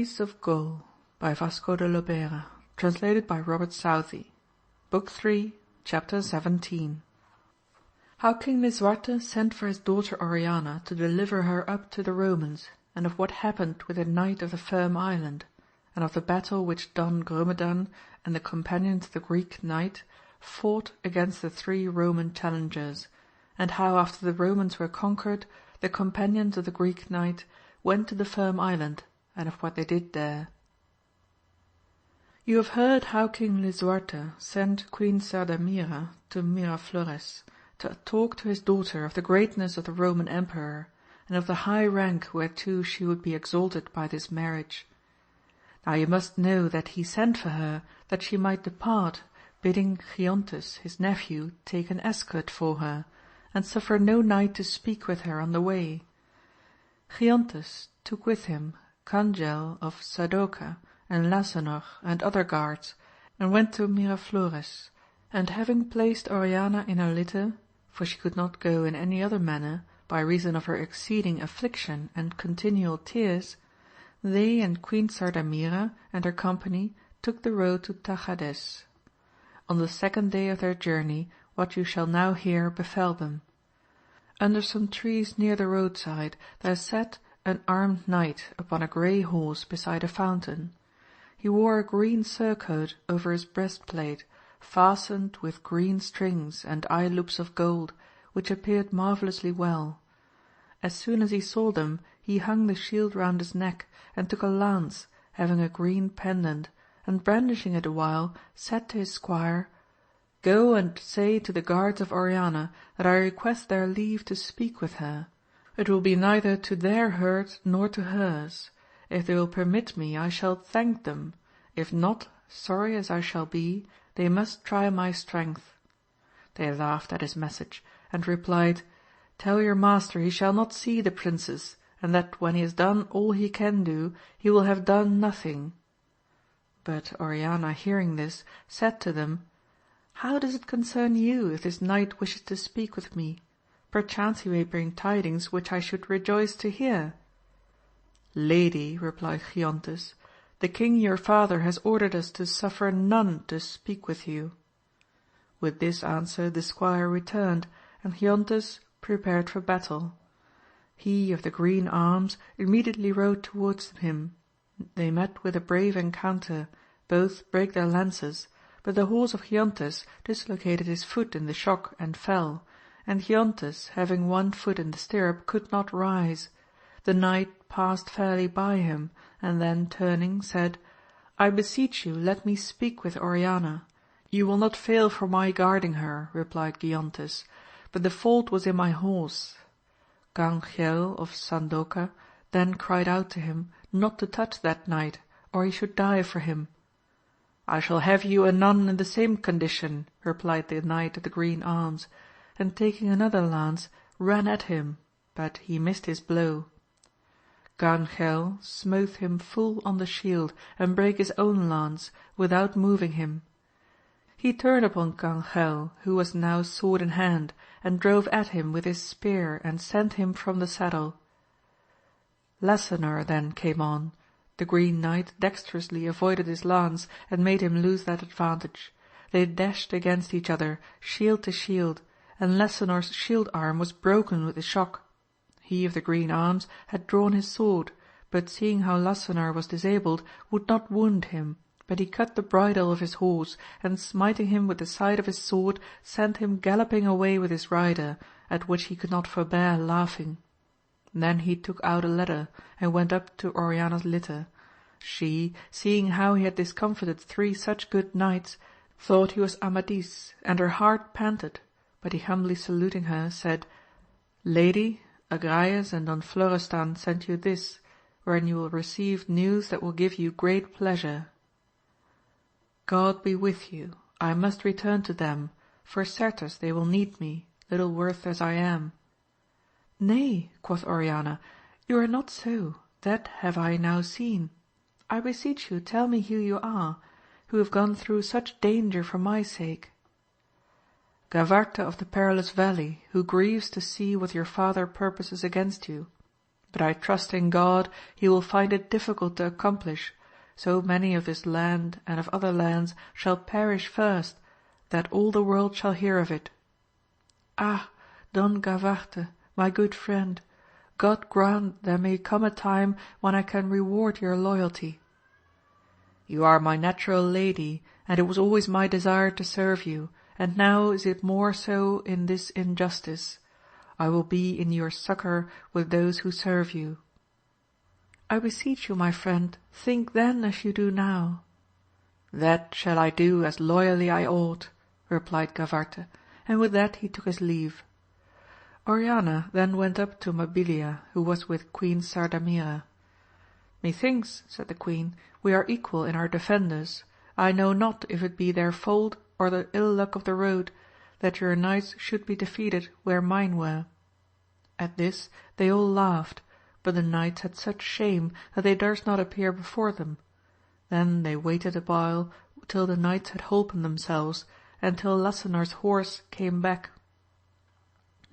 Amadis of Gaul by Vasco de Lobera, translated by Robert Southey. Book 3, Chapter 17. How King Lisuarte sent for his daughter Oriana to deliver her up to the Romans, and of what happened with the Knight of the Firm Island, and of the battle which Don Grumedan and the companions of the Greek Knight fought against the 3 Roman challengers, and how after the Romans were conquered, the companions of the Greek Knight went to the Firm Island, and of what they did there. You have heard how King Lisuarte sent Queen Sardamira to Miraflores to talk to his daughter of the greatness of the Roman Emperor, and of the high rank whereto she would be exalted by this marriage. Now you must know that he sent for her that she might depart, bidding Giontes his nephew take an escort for her, and suffer no knight to speak with her on the way. Giontes took with him Cangel of Sadoca, and Lasanor, and other guards, and went to Miraflores, and having placed Oriana in her litter, for she could not go in any other manner, by reason of her exceeding affliction and continual tears, they and Queen Sardamira and her company took the road to Tachades. On the 2nd day of their journey what you shall now hear befell them. Under some trees near the roadside there sat an armed knight upon a grey horse beside a fountain. He wore a green surcoat over his breastplate, fastened with green strings and eye-loops of gold, which appeared marvellously well. As soon as he saw them, he hung the shield round his neck, and took a lance, having a green pendant, and brandishing it awhile, said to his squire, "Go and say to the guards of Oriana that I request their leave to speak with her. It will be neither to their hurt nor to hers. If they will permit me, I shall thank them. If not, sorry as I shall be, they must try my strength." They laughed at his message, and replied, "Tell your master he shall not see the princess, and that when he has done all he can do, he will have done nothing." But Oriana hearing this, said to them, "How does it concern you if this knight wishes to speak with me? Perchance he may bring tidings which I should rejoice to hear." "Lady," replied Giontes, "the king your father has ordered us to suffer none to speak with you." With this answer the squire returned, and Giontes prepared for battle. He of the green arms immediately rode towards him. They met with a brave encounter, both brake their lances, but the horse of Giontes dislocated his foot in the shock and fell, and Giontes, having one foot in the stirrup, could not rise. The knight passed fairly by him, and then turning, said, "I beseech you let me speak with Oriana." "You will not fail for my guarding her," replied Giontes, "but the fault was in my horse." Cangel of Sandoca then cried out to him not to touch that knight, or he should die for him. "I shall have you anon in the same condition," replied the knight of the green arms, and taking another lance ran at him, but he missed his blow. Cangel smote him full on the shield, and brake his own lance, without moving him. He turned upon Cangel, who was now sword in hand, and drove at him with his spear and sent him from the saddle. Lasanor then came on. The Green Knight dexterously avoided his lance, and made him lose that advantage. They dashed against each other, shield to shield, and Lasanor's shield arm was broken with the shock. He of the green arms had drawn his sword, but seeing how Lasanor was disabled, would not wound him, but he cut the bridle of his horse, and smiting him with the side of his sword, sent him galloping away with his rider, at which he could not forbear laughing. Then he took out a ladder, and went up to Oriana's litter. She, seeing how he had discomfited 3 such good knights, thought he was Amadis, and her heart panted, but he humbly saluting her, said, "Lady, Agrayes and Don Florestan sent you this, wherein you will receive news that will give you great pleasure." "God be with you, I must return to them, for certes they will need me, little worth as I am." "Nay," quoth Oriana, "you are not so, that have I now seen. I beseech you tell me who you are, who have gone through such danger for my sake." "Gavarte of the Perilous Valley, who grieves to see what your father purposes against you." But I trust in God he will find it difficult to accomplish, so many of this land and of other lands shall perish first, that all the world shall hear of it. Ah, Don Gavarte, my good friend, God grant there may come a time when I can reward your loyalty. You are my natural lady, and it was always my desire to serve you, and now is it more so in this injustice. I will be in your succour with those who serve you. I beseech you, my friend, think then as you do now. That shall I do as loyally I ought, replied Gavarte, and with that he took his leave. Oriana then went up to Mabilia, who was with Queen Sardamira. Methinks, said the queen, we are equal in our defenders. I know not if it be their fault or the ill luck of the road, that your knights should be defeated where mine were. At this they all laughed, but the knights had such shame that they durst not appear before them. Then they waited a while till the knights had holpen themselves, and till Lasanor's horse came back.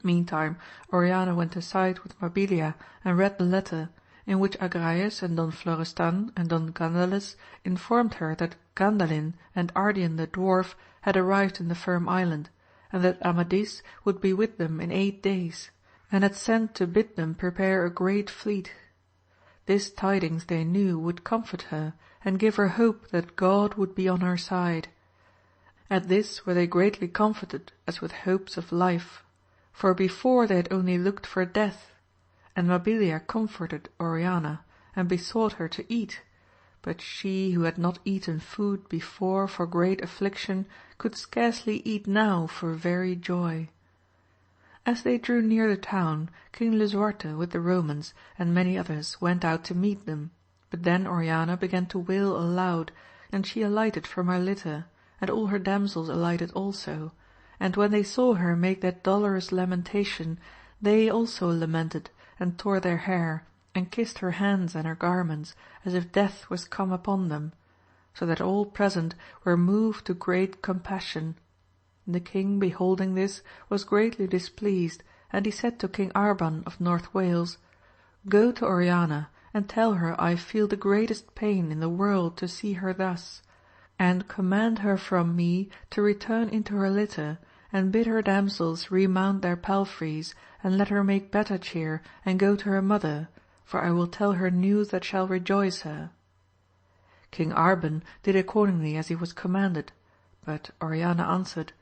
Meantime Oriana went aside with Mabilia and read the letter, in which Agrayes and Don Florestan and Don Gandales informed her that Gandalin and Ardian the dwarf had arrived in the Firm Island, and that Amadis would be with them in 8 days, and had sent to bid them prepare a great fleet. This tidings they knew would comfort her, and give her hope that God would be on her side. At this were they greatly comforted as with hopes of life, for before they had only looked for death, and Mabilia comforted Oriana, and besought her to eat, but she who had not eaten food before for great affliction could scarcely eat now for very joy. As they drew near the town, King Lisuarte with the Romans and many others went out to meet them, but then Oriana began to wail aloud, and she alighted from her litter, and all her damsels alighted also, and when they saw her make that dolorous lamentation, they also lamented, and tore their hair, and kissed her hands and her garments, as if death was come upon them, so that all present were moved to great compassion. The king beholding this was greatly displeased, and he said to King Arban of North Wales, Go to Oriana, and tell her I feel the greatest pain in the world to see her thus, and command her from me to return into her litter, and bid her damsels remount their palfreys, and let her make better cheer and go to her mother, for I will tell her news that shall rejoice her. King Arban did accordingly as he was commanded, but Oriana answered,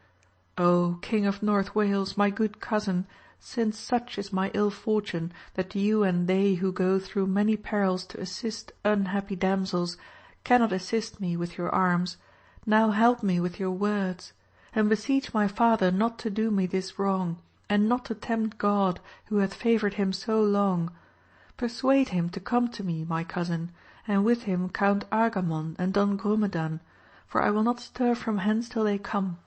O King of North Wales, my good cousin, since such is my ill fortune that you and they who go through many perils to assist unhappy damsels cannot assist me with your arms, now help me with your words, and beseech my father not to do me this wrong, and not to tempt God, who hath favoured him so long. Persuade him to come to me, my cousin, and with him Count Argamon and Don Grumedan, for I will not stir from hence till they come.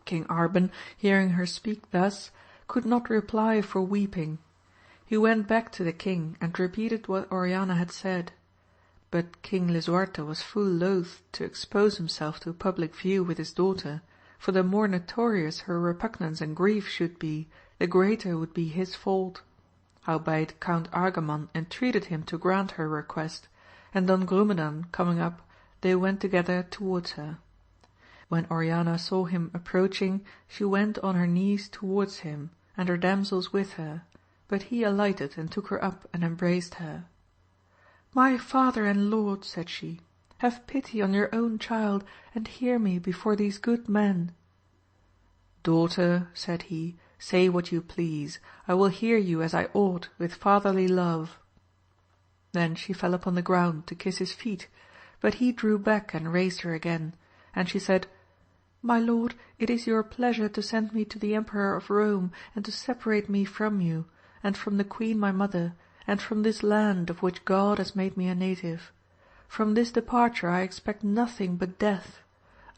King Arban, hearing her speak thus, could not reply for weeping. He went back to the king and repeated what Oriana had said. But King Lisuarte was full loath to expose himself to public view with his daughter, for the more notorious her repugnance and grief should be, the greater would be his fault. Howbeit Count Argamon entreated him to grant her request, and Don Grumedan coming up, they went together towards her. When Oriana saw him approaching, she went on her knees towards him, and her damsels with her, but he alighted and took her up and embraced her. My father and lord, said she, have pity on your own child, and hear me before these good men. Daughter, said he, say what you please, I will hear you as I ought with fatherly love. Then she fell upon the ground to kiss his feet, but he drew back and raised her again, and she said, My lord, it is your pleasure to send me to the Emperor of Rome, and to separate me from you, and from the Queen my mother, and from this land of which God has made me a native. From this departure I expect nothing but death,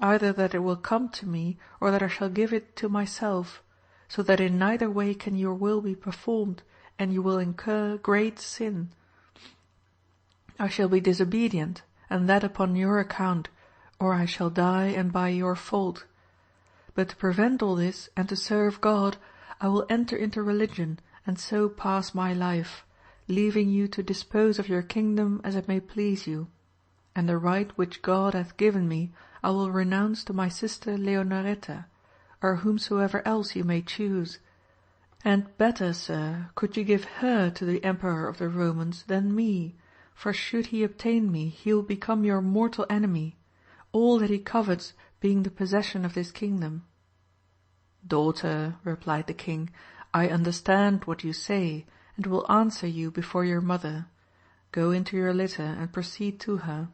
either that it will come to me, or that I shall give it to myself, so that in neither way can your will be performed, and you will incur great sin. I shall be disobedient, and that upon your account, or I shall die and by your fault. But to prevent all this, and to serve God, I will enter into religion, and so pass my life, leaving you to dispose of your kingdom as it may please you, and the right which God hath given me I will renounce to my sister Leonoreta, or whomsoever else you may choose. And better, sir, could you give her to the Emperor of the Romans than me, for should he obtain me he will become your mortal enemy, all that he covets being the possession of this kingdom." "Daughter," replied the king, "I understand what you say, and will answer you before your mother. Go into your litter and proceed to her."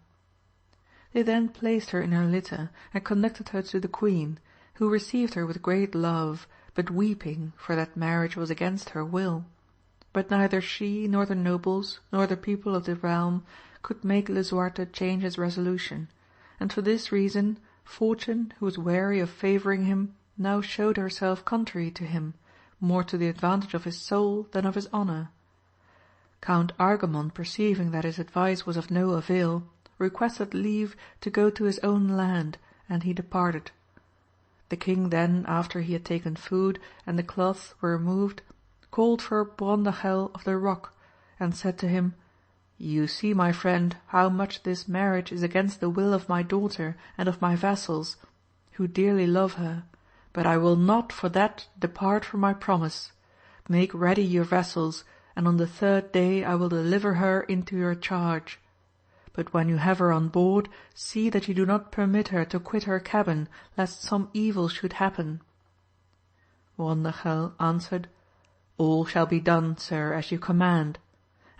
They then placed her in her litter and conducted her to the queen, who received her with great love, but weeping, for that marriage was against her will. But neither she, nor the nobles, nor the people of the realm could make Lisuarte change his resolution, and for this reason Fortune, who was weary of favouring him, now showed herself contrary to him, more to the advantage of his soul than of his honour. Count Argamon, perceiving that his advice was of no avail, requested leave to go to his own land, and he departed. The king then, after he had taken food and the cloths were removed, called for Brondachel of the Rock, and said to him, "You see, my friend, how much this marriage is against the will of my daughter and of my vassals, who dearly love her, but I will not for that depart from my promise. Make ready your vessels, and on the 3rd day I will deliver her into your charge. But when you have her on board, see that you do not permit her to quit her cabin, lest some evil should happen." Brondachel answered, "All shall be done, sir, as you command.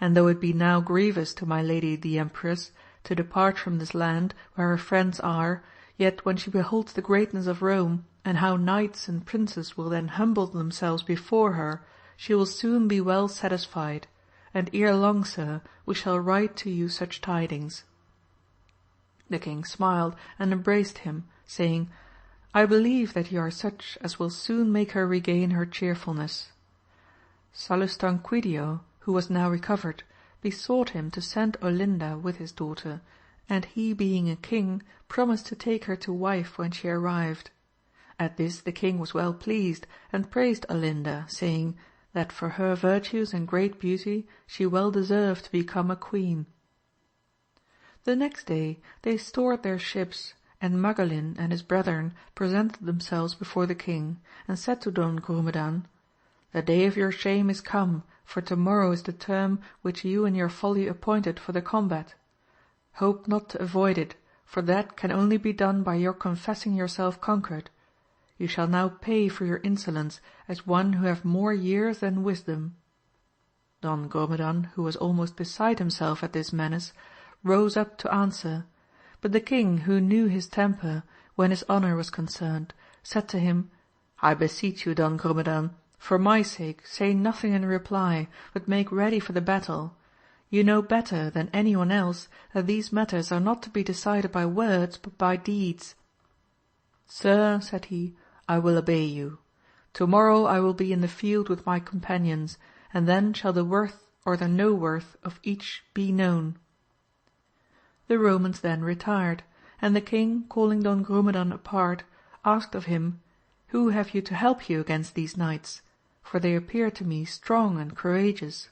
And though it be now grievous to my lady the Empress to depart from this land where her friends are, yet when she beholds the greatness of Rome, and how knights and princes will then humble themselves before her, she will soon be well satisfied, and ere long, sir, we shall write to you such tidings." The king smiled and embraced him, saying, "I believe that you are such as will soon make her regain her cheerfulness." Salustanquidio, who was now recovered, besought him to send Olinda with his daughter, and he being a king promised to take her to wife when she arrived. At this the king was well pleased, and praised Olinda, saying, that for her virtues and great beauty she well deserved to become a queen. The next day they stored their ships, and Magalin and his brethren presented themselves before the king, and said to Don Grumedan, "The day of your shame is come, for tomorrow is the term which you in your folly appointed for the combat. Hope not to avoid it, for that can only be done by your confessing yourself conquered. You shall now pay for your insolence as one who have more years than wisdom." Don Grumedan, who was almost beside himself at this menace, rose up to answer, but the king, who knew his temper when his honour was concerned, said to him, "I beseech you, Don Grumedan, for my sake say nothing in reply, but make ready for the battle. You know better than any one else that these matters are not to be decided by words but by deeds." "Sir," said he, "I will obey you. Tomorrow I will be in the field with my companions, and then shall the worth or the no worth of each be known." The Romans then retired, and the king, calling Don Grumedan apart, asked of him, "Who have you to help you against these knights? For they appear to me strong and courageous."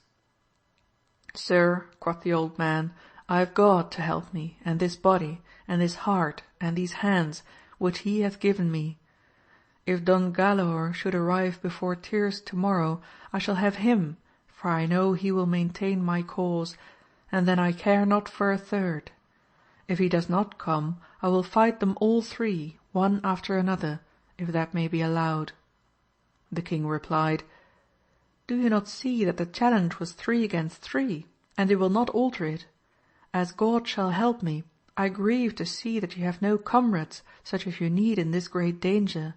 "Sir," quoth the old man, "I have God to help me, and this body, and this heart, and these hands, which he hath given me. If Don Galaor should arrive before Tyrus tomorrow, I shall have him, for I know he will maintain my cause, and then I care not for a third. If he does not come, I will fight them all three, one after another, if that may be allowed." The king replied, "Do you not see that the challenge was 3 against 3, and they will not alter it? As God shall help me, I grieve to see that you have no comrades such as you need in this great danger."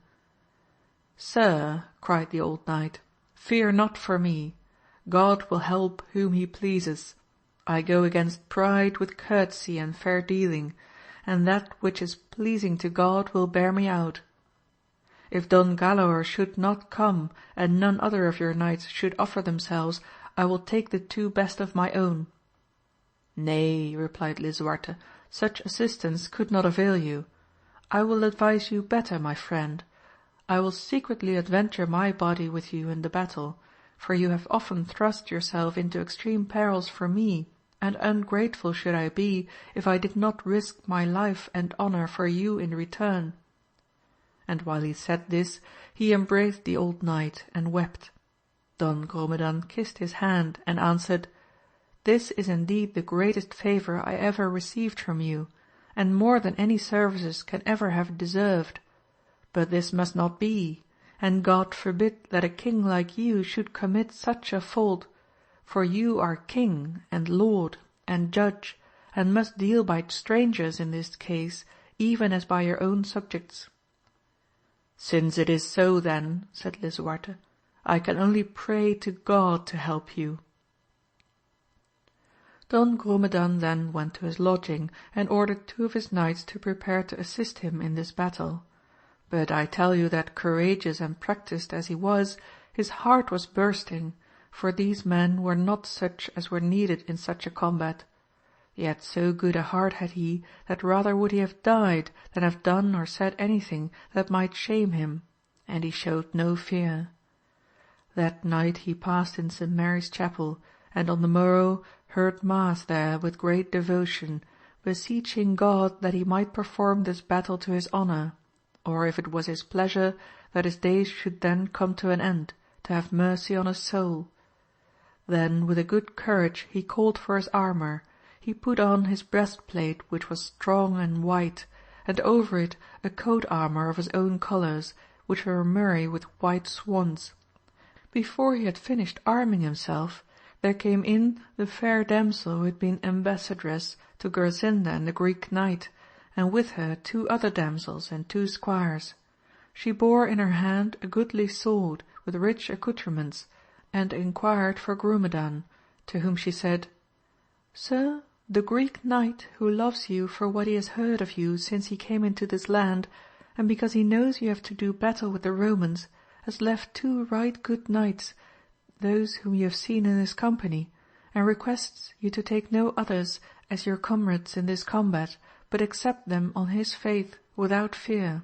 "Sir," cried the old knight, "fear not for me. God will help whom he pleases. I go against pride with courtesy and fair dealing, and that which is pleasing to God will bear me out. If Don Galaor should not come, and none other of your knights should offer themselves, I will take the 2 best of my own." "Nay," replied Lisuarte, "such assistance could not avail you. I will advise you better, my friend. I will secretly adventure my body with you in the battle, for you have often thrust yourself into extreme perils for me, and ungrateful should I be if I did not risk my life and honour for you in return." And while he said this, he embraced the old knight and wept. Don Grumedan kissed his hand and answered, "This is indeed the greatest favour I ever received from you, and more than any services can ever have deserved. But this must not be, and God forbid that a king like you should commit such a fault, for you are king and lord and judge, and must deal by strangers in this case, even as by your own subjects." "Since it is so then," said Lisuarte, "I can only pray to God to help you." Don Grumedan then went to his lodging and ordered 2 of his knights to prepare to assist him in this battle. But I tell you that courageous and practised as he was, his heart was bursting, for these men were not such as were needed in such a combat. Yet so good a heart had he, that rather would he have died than have done or said anything that might shame him, and he showed no fear. That night he passed in St. Mary's Chapel, and on the morrow heard mass there with great devotion, beseeching God that he might perform this battle to his honour, or if it was his pleasure, that his days should then come to an end, to have mercy on his soul. Then with a good courage he called for his armour, he put on his breastplate which was strong and white, and over it a coat armour of his own colours, which were murrey with white swans. Before he had finished arming himself, there came in the fair damsel who had been ambassadress to Gersinda and the Greek knight, and with her 2 other damsels and 2 squires. She bore in her hand a goodly sword with rich accoutrements, and inquired for Grumedan, to whom she said, "Sir, the Greek knight, who loves you for what he has heard of you since he came into this land, and because he knows you have to do battle with the Romans, has left 2 right good knights, those whom you have seen in his company, and requests you to take no others as your comrades in this combat, but accept them on his faith without fear.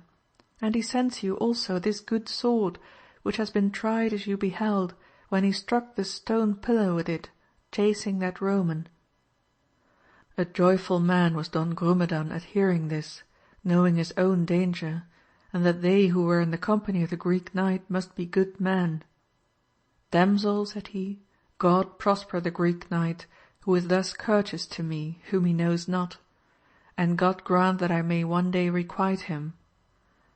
And he sends you also this good sword, which has been tried as you beheld, when he struck the stone pillar with it, chasing that Roman." A joyful man was Don Grumedan at hearing this, knowing his own danger, and that they who were in the company of the Greek knight must be good men. "Damsel," said he, "God prosper the Greek knight, who is thus courteous to me, whom he knows not, and God grant that I may one day requite him."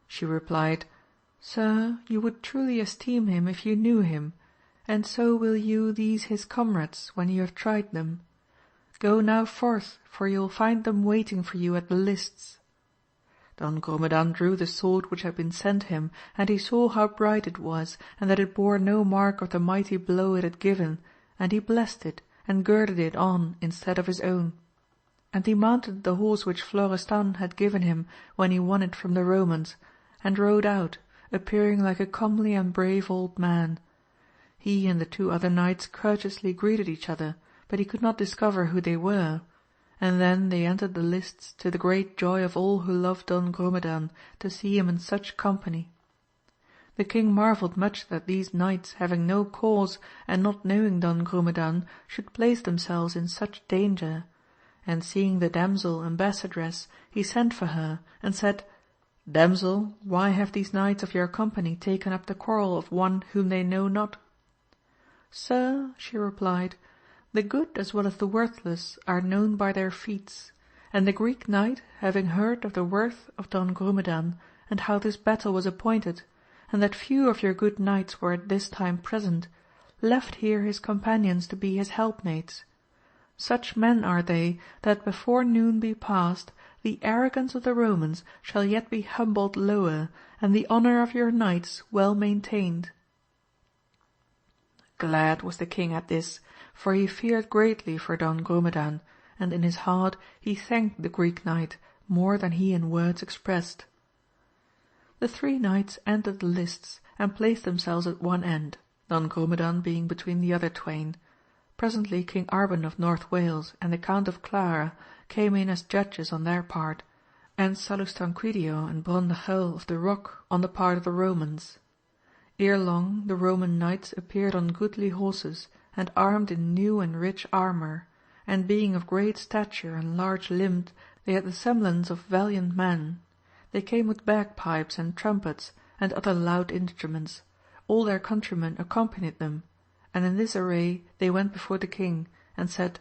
She replied, "Sir, you would truly esteem him if you knew him, and so will you these his comrades when you have tried them. Go now forth, for you will find them waiting for you at the lists." Don Grumedan drew the sword which had been sent him, and he saw how bright it was, and that it bore no mark of the mighty blow it had given, and he blessed it, and girded it on instead of his own. And he mounted the horse which Florestan had given him when he won it from the Romans, and rode out, appearing like a comely and brave old man. He and the 2 other knights courteously greeted each other, but he could not discover who they were, and then they entered the lists to the great joy of all who loved Don Grumedan to see him in such company. The king marvelled much that these knights, having no cause and not knowing Don Grumedan, should place themselves in such danger, and seeing the damsel ambassadress, he sent for her, and said, "Damsel, why have these knights of your company taken up the quarrel of one whom they know not?" "Sir," she replied, "the good as well as the worthless are known by their feats, and the Greek knight, having heard of the worth of Don Grumedan, and how this battle was appointed, and that few of your good knights were at this time present, left here his companions to be his helpmates. Such men are they, that before noon be past, the arrogance of the Romans shall yet be humbled lower, and the honour of your knights well maintained." Glad was the king at this, for he feared greatly for Don Grumedan, and in his heart he thanked the Greek knight more than he in words expressed. The 3 knights entered the lists and placed themselves at one end, Don Grumedan being between the other twain. Presently King Arban of North Wales and the Count of Clara came in as judges on their part, and Salustanquidio and Brondegel of the Rock on the part of the Romans. Ere long the Roman knights appeared on goodly horses, and armed in new and rich armour, and being of great stature and large limbed, they had the semblance of valiant men. They came with bagpipes and trumpets, and other loud instruments. All their countrymen accompanied them, and in this array they went before the king, and said,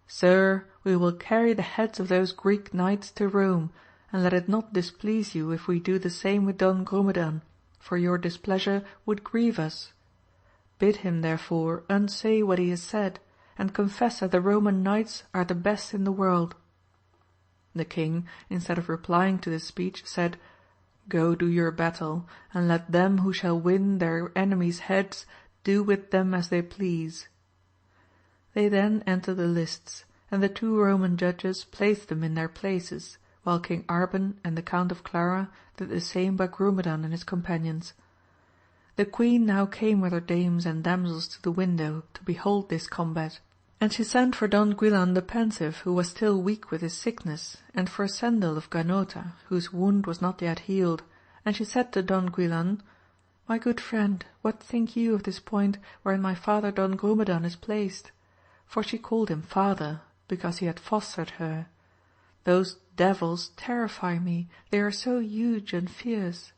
Sir, we will carry the heads of those Greek knights to Rome, and let it not displease you if we do the same with Don Grumedan, for your displeasure would grieve us. Bid him therefore unsay what he has said, and confess that the Roman knights are the best in the world. The king, instead of replying to this speech, said, Go do your battle, and let them who shall win their enemies' heads do with them as they please. They then entered the lists, and the 2 Roman judges placed them in their places, while King Arban and the Count of Clara did the same by Grumedan and his companions. The queen now came with her dames and damsels to the window to behold this combat, and she sent for Don Guilan the Pensive, who was still weak with his sickness, and for Cendel of Ganota, whose wound was not yet healed, and she said to Don Guilan, My good friend, what think you of this point wherein my father Don Grumedan is placed? For she called him father, because he had fostered her. Those devils terrify me, they are so huge and fierce.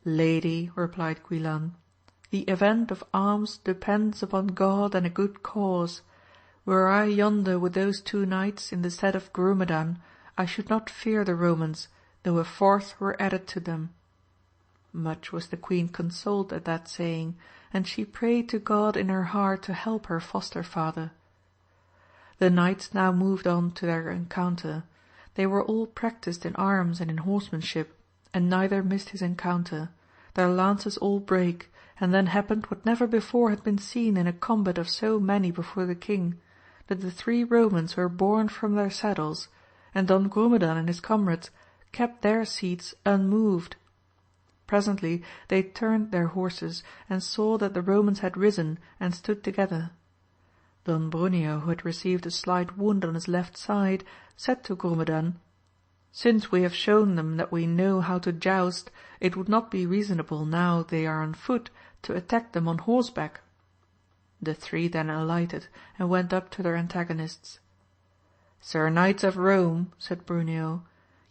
Lady, replied Guilan, the event of arms depends upon God and a good cause. Were I yonder with those 2 knights in the stead of Grumedan, I should not fear the Romans, though a 4th were added to them. Much was the queen consoled at that saying, and she prayed to God in her heart to help her foster father. The knights now moved on to their encounter. They were all practised in arms and in horsemanship, and neither missed his encounter. Their lances all brake, and then happened what never before had been seen in a combat of so many before the king, that the 3 Romans were borne from their saddles, and Don Grumedan and his comrades kept their seats unmoved. Presently they turned their horses, and saw that the Romans had risen and stood together. Don Bruneo, who had received a slight wound on his left side, said to Grumedan, Since we have shown them that we know how to joust, it would not be reasonable now they are on foot to attack them on horseback. The 3 then alighted, and went up to their antagonists. Sir Knights of Rome, said Bruneo,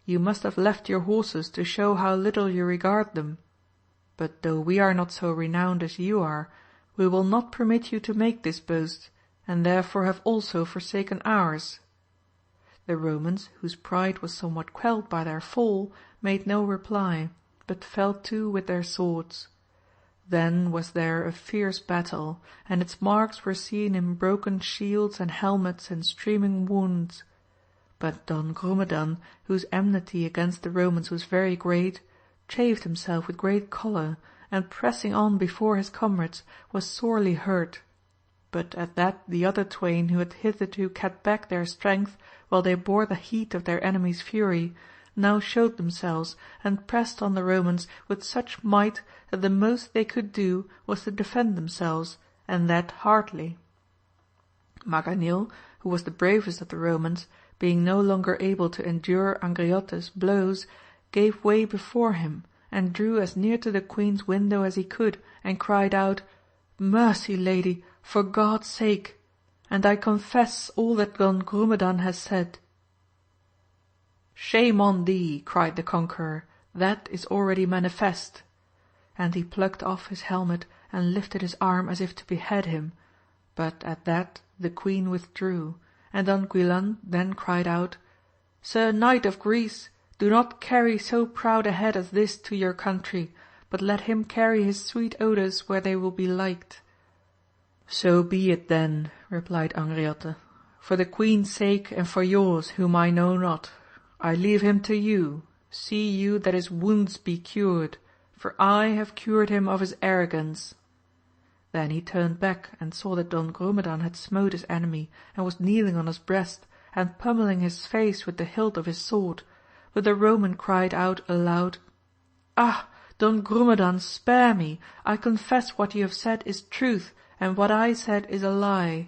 you must have left your horses to show how little you regard them. But though we are not so renowned as you are, we will not permit you to make this boast, and therefore have also forsaken ours. The Romans, whose pride was somewhat quelled by their fall, made no reply, but fell to with their swords. Then was there a fierce battle, and its marks were seen in broken shields and helmets and streaming wounds. But Don Grumedan, whose enmity against the Romans was very great, chafed himself with great choler, and pressing on before his comrades, was sorely hurt. But at that the other twain, who had hitherto kept back their strength while they bore the heat of their enemy's fury, now showed themselves, and pressed on the Romans with such might that the most they could do was to defend themselves, and that hardly. Maganil, who was the bravest of the Romans, being no longer able to endure Angriote's blows, gave way before him, and drew as near to the queen's window as he could, and cried out, Mercy, lady, for God's sake, and I confess all that Don Grumedan has said. Shame on thee, cried the conqueror, that is already manifest. And he plucked off his helmet, and lifted his arm as if to behead him, but at that the queen withdrew, and Don Guilan then cried out, Sir Knight of Greece, do not carry so proud a head as this to your country, but let him carry his sweet odours where they will be liked. So be it then, replied Angriote, for the queen's sake and for yours whom I know not. I leave him to you, see you that his wounds be cured, for I have cured him of his arrogance. Then he turned back and saw that Don Grumedan had smote his enemy, and was kneeling on his breast, and pummelling his face with the hilt of his sword, but the Roman cried out aloud, Ah, Don Grumedan, spare me, I confess what you have said is truth, and what I said is a lie.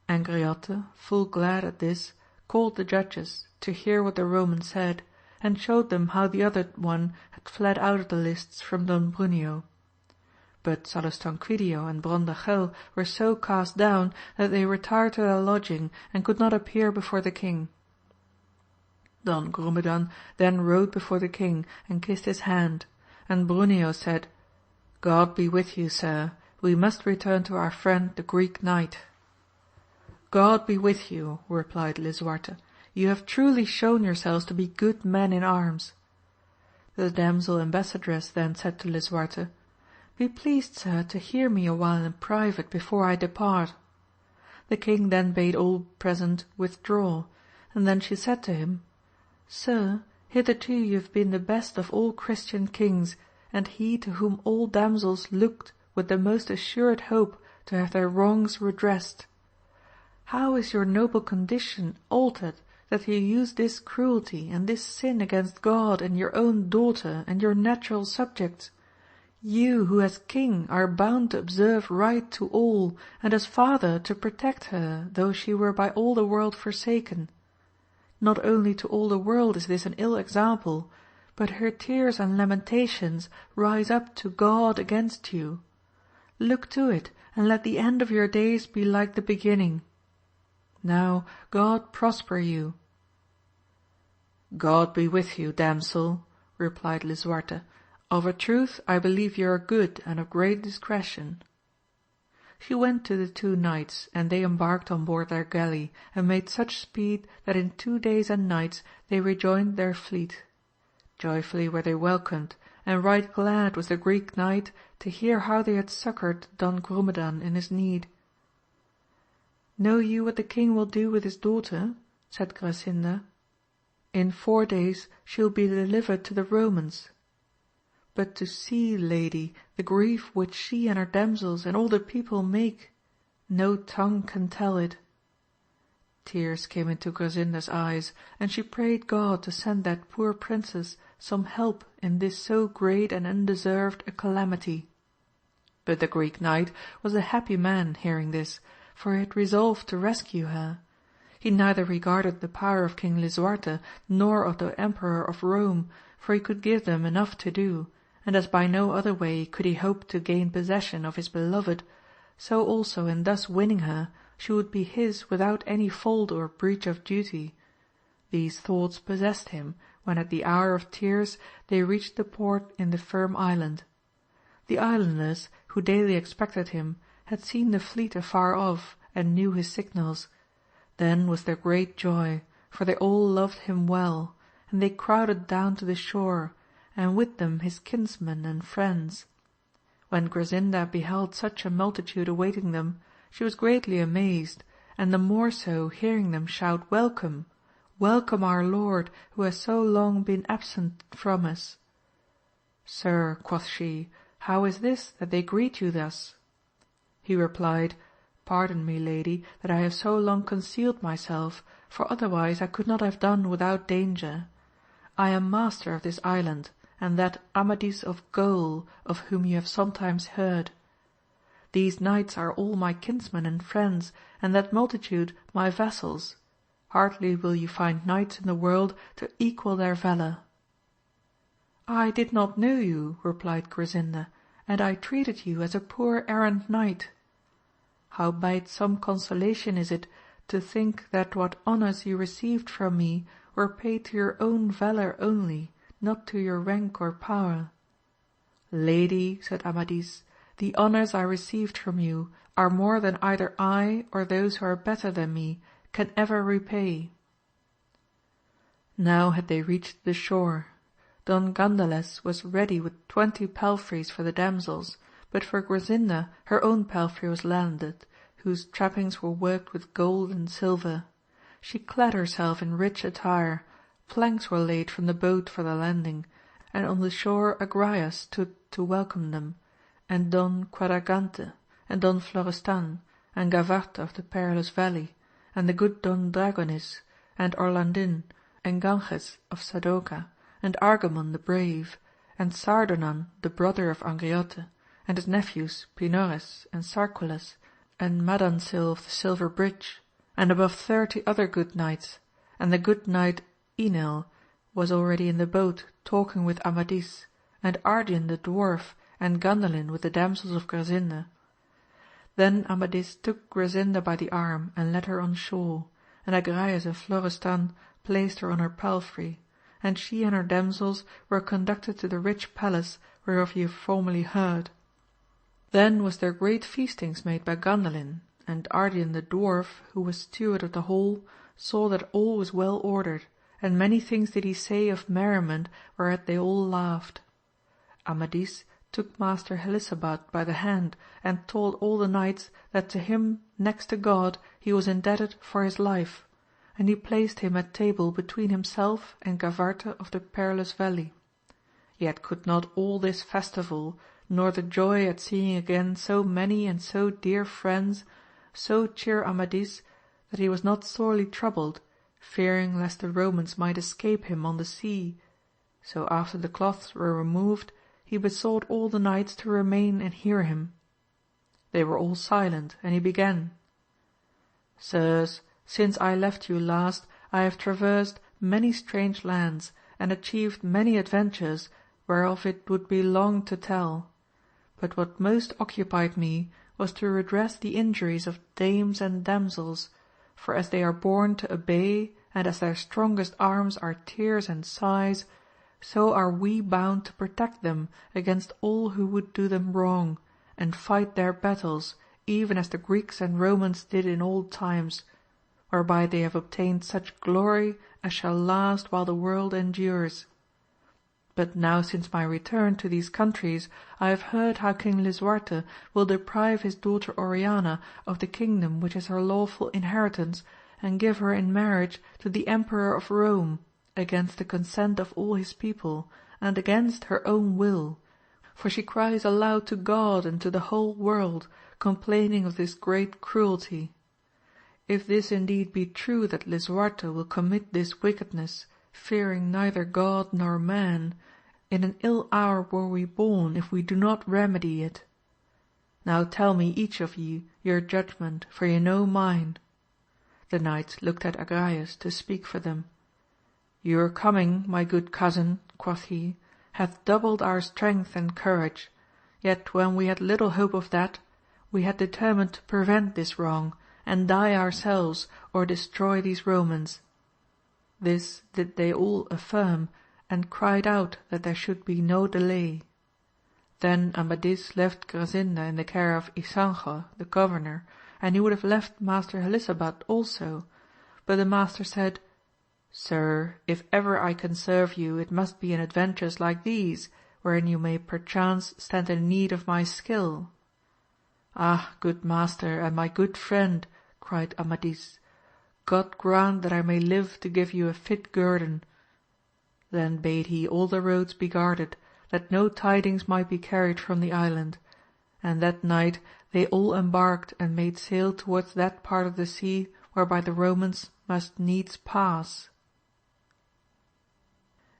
Angriote, full glad at this, called the judges to hear what the Roman said, and showed them how the other one had fled out of the lists from Don Bruneo. but Salustanquidio and Brondachel were so cast down that they retired to their lodging and could not appear before the king. Don Grumedan then rode before the king and kissed his hand, and Bruneo said, God be with you, sir, we must return to our friend the Greek knight. God be with you, replied Lisuarte, you have truly shown yourselves to be good men in arms. The damsel ambassadress then said to Lisuarte, Be pleased, sir, to hear me a while in private before I depart. The king then bade all present withdraw, and then she said to him, Sir, hitherto you have been the best of all Christian kings, and he to whom all damsels looked with the most assured hope to have their wrongs redressed. How is your noble condition altered that you use this cruelty and this sin against God and your own daughter and your natural subjects? You who as king are bound to observe right to all, and as father to protect her, though she were by all the world forsaken. Not only to all the world is this an ill example, but her tears and lamentations rise up to God against you. Look to it, and let the end of your days be like the beginning. Now God prosper you. God be with you, damsel, replied Lisuarte. Of a truth I believe you are good and of great discretion. She went to the two knights, and they embarked on board their galley, and made such speed that in 2 days and nights they rejoined their fleet. Joyfully were they welcomed, and right glad was the Greek knight to hear how they had succoured Don Grumedan in his need. Know you what the king will do with his daughter? Said Grasinda. In 4 days she will be delivered to the Romans. But to see, lady, the grief which she and her damsels and all the people make, no tongue can tell it. Tears came into Grasinda's eyes, and she prayed God to send that poor princess some help in this so great and undeserved a calamity. But the Greek knight was a happy man hearing this, for he had resolved to rescue her. He neither regarded the power of King Lisuarte nor of the Emperor of Rome, for he could give them enough to do, and as by no other way could he hope to gain possession of his beloved, so also in thus winning her she would be his without any fault or breach of duty. These thoughts possessed him, when at the hour of tears they reached the port in the Firm Island. The islanders, who daily expected him, had seen the fleet afar off, and knew his signals. Then was their great joy, for they all loved him well, and they crowded down to the shore, and with them his kinsmen and friends. When Grasinda beheld such a multitude awaiting them, she was greatly amazed, and the more so hearing them shout welcome, welcome our lord, who has so long been absent from us. Sir, quoth she, how is this that they greet you thus? He replied, Pardon me, lady, that I have so long concealed myself, for otherwise I could not have done without danger. I am master of this island, and that Amadis of Gaul, of whom you have sometimes heard. These knights are all my kinsmen and friends, and that multitude my vassals. Hardly will you find knights in the world to equal their valour. I did not know you, replied Grasinda, and I treated you as a poor errant knight. Howbeit some consolation is it to think that what honours you received from me were paid to your own valour only, not to your rank or power. Lady, said Amadis, the honours I received from you are more than either I or those who are better than me can ever repay. Now had they reached the shore. Don Gandales was ready with 20 palfreys for the damsels, but for Grasinda her own palfrey was landed, whose trappings were worked with gold and silver. She clad herself in rich attire, planks were laid from the boat for the landing, and on the shore Agrayes stood to welcome them, and Don Quadragante, and Don Florestan, and Gavarte of the Perilous Valley, and the good Don Dragonis, and Orlandin, and Ganges of Sadoca, and Argamon the brave, and Sardonan the brother of Angriote, and his nephews Pinores and Sarquiles, and Madansil of the Silver Bridge, and above 30 other good knights, and the good knight Enil was already in the boat talking with Amadis, and Ardian the dwarf, and Gandalin with the damsels of Grasinda. Then Amadis took Grasinda by the arm and led her on shore, and Agrayes and Florestan placed her on her palfrey, and she and her damsels were conducted to the rich palace whereof ye have formerly heard. Then was there great feastings made by Gandalin, and Ardian the dwarf, who was steward of the hall, saw that all was well ordered, and many things did he say of merriment whereat they all laughed. Amadis took Master Helisabad by the hand and told all the knights that to him next to God he was indebted for his life, and he placed him at table between himself and Gavarte of the Perilous Valley. Yet could not all this festival, nor the joy at seeing again so many and so dear friends, so cheer Amadis that he was not sorely troubled, fearing lest the Romans might escape him on the sea. So after the cloths were removed, he besought all the knights to remain and hear him. They were all silent, and he began. Sirs, since I left you last, I have traversed many strange lands, and achieved many adventures, whereof it would be long to tell. But what most occupied me was to redress the injuries of dames and damsels, for as they are born to obey, and as their strongest arms are tears and sighs, so are we bound to protect them against all who would do them wrong, and fight their battles, even as the Greeks and Romans did in old times, whereby they have obtained such glory as shall last while the world endures. But now since my return to these countries I have heard how King Lisuarte will deprive his daughter Oriana of the kingdom which is her lawful inheritance, and give her in marriage to the Emperor of Rome, against the consent of all his people, and against her own will, for she cries aloud to God and to the whole world, complaining of this great cruelty. If this indeed be true that Lisuarte will commit this wickedness, fearing neither God nor man, in an ill hour were we born if we do not remedy it. Now tell me each of ye your judgment, for ye know mine. The knights looked at Agrayes to speak for them. Your coming, my good cousin, quoth he, hath doubled our strength and courage, yet when we had little hope of that, we had determined to prevent this wrong, and die ourselves, or destroy these Romans. This did they all affirm, and cried out that there should be no delay. Then Amadis left Grasinda in the care of Ysanjo the governor, and he would have left Master Helisabad also, but the master said, Sir, if ever I can serve you, it must be in adventures like these, wherein you may perchance stand in need of my skill. Ah, good master and my good friend, cried Amadis, God grant that I may live to give you a fit guerdon. Then bade he all the roads be guarded, that no tidings might be carried from the island, and that night they all embarked and made sail towards that part of the sea whereby the Romans must needs pass.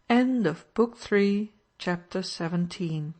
End of Book 3, Chapter 17.